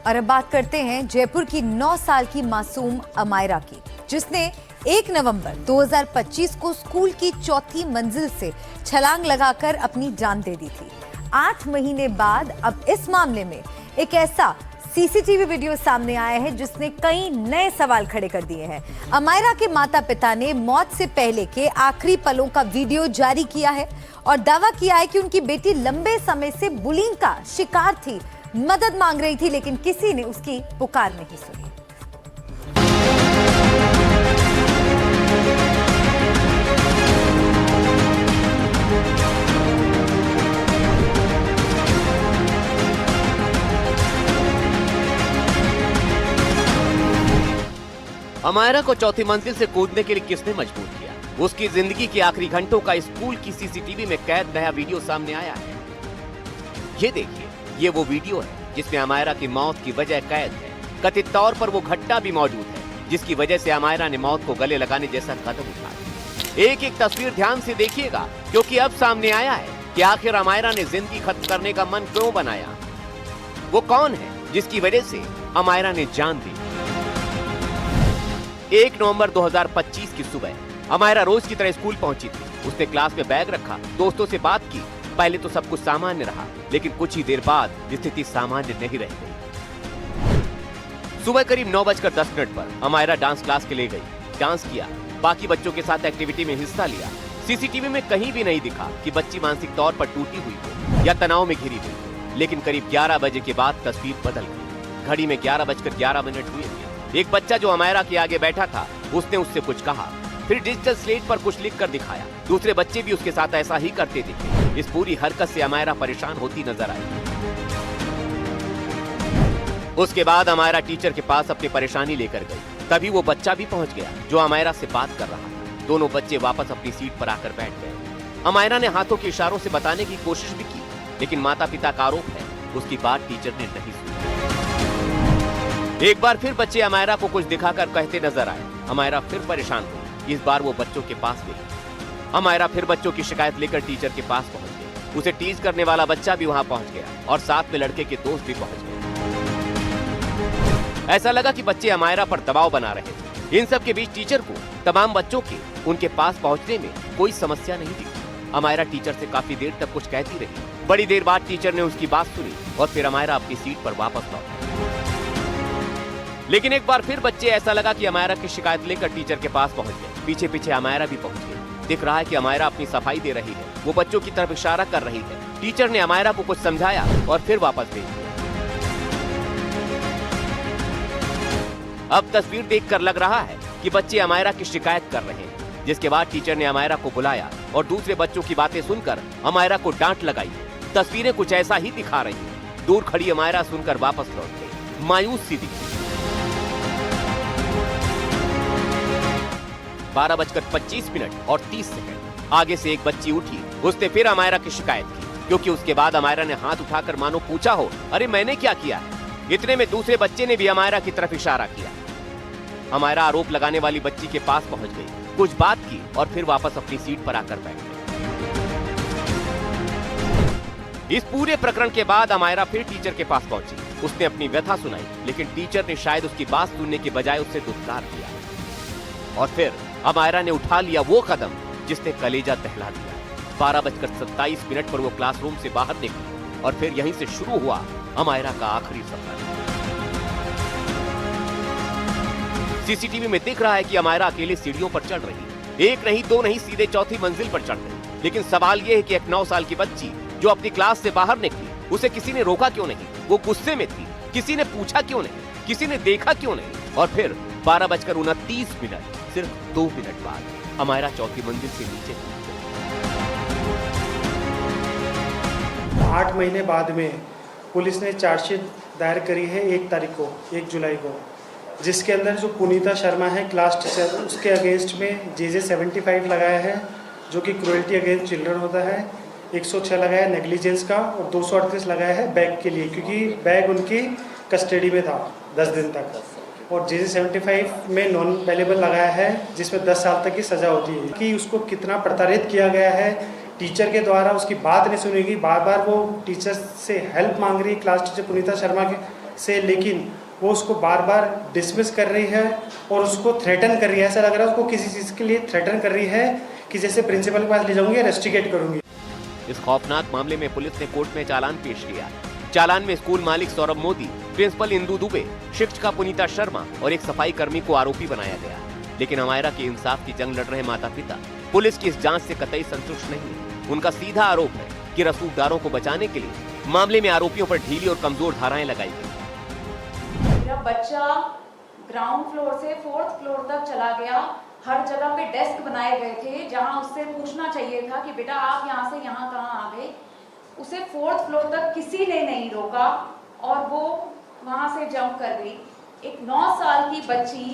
और अब बात करते हैं जयपुर की 9 साल की मासूम अमायरा की, जिसने 1 नवंबर 2025 को स्कूल की चौथी मंजिल से छलांग लगाकर अपनी जान दे दी थी। 8 महीने बाद अब इस मामले में एक ऐसा सीसीटीवी वीडियो सामने आया है जिसने कई नए सवाल खड़े कर दिए हैं। अमायरा के माता पिता ने मौत से पहले के आखिरी पलों का वीडियो जारी किया है और दावा किया है कि उनकी बेटी लंबे समय से बुलिंग का शिकार थी, मदद मांग रही थी, लेकिन किसी ने उसकी पुकार नहीं सुनी। अमायरा को चौथी मंजिल से कूदने के लिए किसने मजबूर किया? उसकी जिंदगी के आखिरी घंटों का स्कूल की सीसीटीवी में कैद नया वीडियो सामने आया है। ये देखिए, ये वो वीडियो है जिसमें अमायरा की मौत की वजह कैद है। कथित तौर पर वो घटना भी मौजूद है जिसकी वजह से अमायरा ने मौत को गले लगाने जैसा कदम उठाया। एक एक तस्वीर ध्यान से देखिएगा, क्योंकि अब सामने आया है कि आखिर अमायरा ने जिंदगी खत्म करने का मन क्यों बनाया। वो कौन है जिसकी वजह से अमायरा ने जान दी? 1 नवंबर 2025 की सुबह अमायरा रोज की तरह स्कूल पहुंची थी। उसने क्लास में बैग रखा, दोस्तों से बात की। पहले तो सब कुछ सामान्य रहा, लेकिन कुछ ही देर बाद स्थिति सामान्य नहीं रह गई। सुबह करीब 9:10 पर अमायरा डांस क्लास के लिए गई, डांस किया, बाकी बच्चों के साथ एक्टिविटी में हिस्सा लिया। सीसीटीवी में कहीं भी नहीं दिखा कि बच्ची मानसिक तौर पर टूटी हुई हो या तनाव में घिरी हुई। लेकिन करीब 11 बजे के बाद तस्वीर बदल गई। घड़ी में 11:11 हुए थे। एक बच्चा जो अमायरा के आगे बैठा था, उसने उससे कुछ कहा, फिर डिजिटल स्लेट पर कुछ लिख कर दिखाया। दूसरे बच्चे भी उसके साथ ऐसा ही करते दिखे। इस पूरी हरकत से अमायरा परेशान होती नजर आई। उसके बाद अमायरा टीचर के पास अपनी परेशानी लेकर गई। तभी वो बच्चा भी पहुंच गया जो अमायरा से बात कर रहा था। दोनों बच्चे वापस अपनी सीट पर आकर बैठ गए। अमायरा ने हाथों के इशारों से बताने की कोशिश भी की, लेकिन माता पिता का आरोप है उसकी बात टीचर ने नहीं सुनी। एक बार फिर बच्चे अमायरा को कुछ दिखाकर कहते नजर आए। अमायरा फिर परेशान हुई। इस बार वो बच्चों के पास गई। अमायरा फिर बच्चों की शिकायत लेकर टीचर के पास पहुंच गई। उसे टीज करने वाला बच्चा भी वहां पहुंच गया और साथ में लड़के के दोस्त भी पहुंच गए। ऐसा लगा कि बच्चे अमायरा पर दबाव बना रहे थे। इन सब के बीच टीचर को तमाम बच्चों के उनके पास पहुंचने में कोई समस्या नहीं दिखी। अमायरा टीचर से काफी देर तक कुछ कहती रही। बड़ी देर बाद टीचर ने उसकी बात सुनी और फिर अमायरा अपनी सीट पर वापस लौटी। लेकिन एक बार फिर बच्चे ऐसा लगा कि अमायरा की शिकायत लेकर टीचर के पास पहुंच गए। पीछे पीछे अमायरा भी पहुंच गई। दिख रहा है कि अमायरा अपनी सफाई दे रही है। वो बच्चों की तरफ इशारा कर रही है। टीचर ने अमायरा को कुछ समझाया और फिर वापस भेज दिया। अब तस्वीर देखकर लग रहा है कि बच्चे अमायरा की शिकायत कर रहे हैं। जिसके बाद टीचर ने अमायरा को बुलाया और दूसरे बच्चों की बातें सुनकर अमायरा को डांट लगाई। तस्वीरें कुछ ऐसा ही दिखा रही हैं। दूर खड़ी अमायरा सुनकर वापस लौट गई, मायूस सी दिखी। 12:25 और 30 सेकंड आगे से एक बच्ची उठी। उसने फिर अमायरा की शिकायत की, क्योंकि उसके बाद अमायरा ने हाथ उठाकर मानो पूछा हो, अरे मैंने क्या किया है? इतने में दूसरे बच्चे ने भी अमायरा की तरफ इशारा किया। अमायरा आरोप लगाने वाली बच्ची के पास पहुंच गई, कुछ बात की और फिर वापस अपनी सीट पर आकर बैठ गई। इस पूरे प्रकरण के बाद अमायरा फिर टीचर के पास पहुंची। उसने अपनी व्यथा सुनाई, लेकिन टीचर ने शायद उसकी बात सुनने के बजाय उससे दुत्कार दिया और फिर अमायरा ने उठा लिया वो कदम जिसने कलेजा दहला दिया। 12:27 पर वो क्लासरूम से बाहर निकली और फिर यहीं से शुरू हुआ अमायरा का आखिरी सफर। सीसीटीवी में दिख रहा है कि अमायरा अकेले सीढ़ियों पर चढ़ रही। एक नहीं, दो नहीं, सीधे चौथी मंजिल पर चढ़ गई। लेकिन सवाल ये है कि एक 9 साल की बच्ची जो अपनी क्लास से बाहर निकली, उसे किसी ने रोका क्यों नहीं? वो गुस्से में थी, किसी ने पूछा क्यों नहीं? किसी ने देखा क्यों नहीं? और फिर 12:29 सिर्फ 2 मिनट बाद अमायरा चौथी मंजिल से नीचे कूद गई। 8 महीने बाद में पुलिस ने चार्जशीट दायर करी है 1 तारीख को, 1 जुलाई को, जिसके अंदर जो पुनीता शर्मा है क्लास टीचर, उसके अगेंस्ट में JJ 75 लगाया है, जो कि क्रूएल्टी अगेंस्ट चिल्ड्रन होता है। 106 लगाया नेग्लिजेंस का और 238 लगाया है बैग के लिए, क्योंकि बैग उनकी कस्टडी में था 10 दिन तक। और JJ 75 में नॉन अवेलेबल लगाया है, जिसमें 10 साल तक की सज़ा होती है। कि उसको कितना प्रताड़ित किया गया है टीचर के द्वारा, उसकी बात नहीं सुनेगी, बार बार वो टीचर से हेल्प मांग रही, क्लास टीचर पुनीता शर्मा के से, लेकिन वो उसको बार बार डिसमिस कर रही है और उसको थ्रेटन कर रही है। ऐसा लग रहा है उसको किसी चीज़ के लिए थ्रेटन कर रही है कि जैसे प्रिंसिपल के पास ले जाऊंगी, रेस्टिकेट करूंगी। इस खौफनाक मामले में पुलिस ने कोर्ट में चालान पेश किया। चालान में स्कूल मालिक सौरभ मोदी, प्रिंसिपल इंदु दुबे, शिक्षिका पुनीता शर्मा और एक सफाई कर्मी को आरोपी बनाया गया। लेकिन अमायरा के इंसाफ की जंग लड़ रहे माता पिता पुलिस की इस जांच से कतई संतुष्ट नहीं है। उनका सीधा आरोप है कि रसूखदारों को बचाने के लिए मामले में आरोपियों पर ढीली और कमजोर धाराएं लगाई गई। मेरा बच्चा ग्राउंड फ्लोर से 4th फ्लोर तक चला गया। हर जगह पे डेस्क बनाए गए थे जहां उससे पूछना चाहिए था कि बेटा आप यहाँ से यहाँ कहाँ आ गए। उसे 4th फ्लोर तक किसी ने नहीं रोका और वो वहां से जंप कर गई। एक 9 साल की बच्ची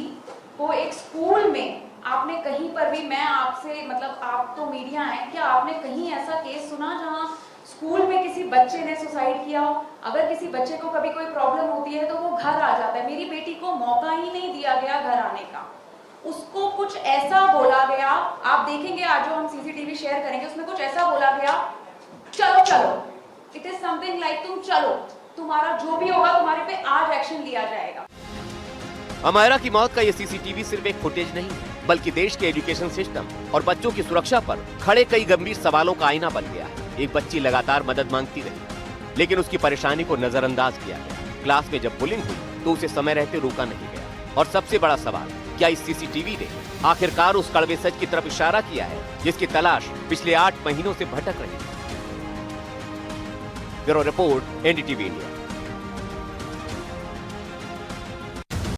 को एक स्कूल में, आपने कहीं पर भी, मैं आपसे मतलब आप तो मीडिया हैं, क्या आपने कहीं ऐसा केस सुना जहां स्कूल में किसी बच्चे ने सुसाइड किया हो? अगर किसी बच्चे को कभी कोई प्रॉब्लम होती है तो वो घर आ जाता है। मेरी बेटी को मौका ही नहीं दिया गया घर आने का। उसको कुछ ऐसा बोला गया, आप देखेंगे आज जो हम सीसीटीवी शेयर करेंगे उसमें कुछ ऐसा बोला गया, चलो चलो, इट इज समथिंग लाइक तुम चलो, तुम्हारा जो भी होगा तुम्हारे पे आज एक्शन लिया जाएगा। अमायरा की मौत का ये सीसीटीवी सिर्फ एक फुटेज नहीं है, बल्कि देश के एजुकेशन सिस्टम और बच्चों की सुरक्षा पर खड़े कई गंभीर सवालों का आईना बन गया है। एक बच्ची लगातार मदद मांगती रही, लेकिन उसकी परेशानी को नजरअंदाज किया गया। क्लास में जब बुलिंग हुई तो उसे समय रहते रोका नहीं गया। और सबसे बड़ा सवाल, क्या इस सीसीटीवी ने आखिरकार उस कड़वे सच की तरफ इशारा किया है जिसकी तलाश पिछले 8 महीनों से भटक रही है? Bureau report, NDTV India.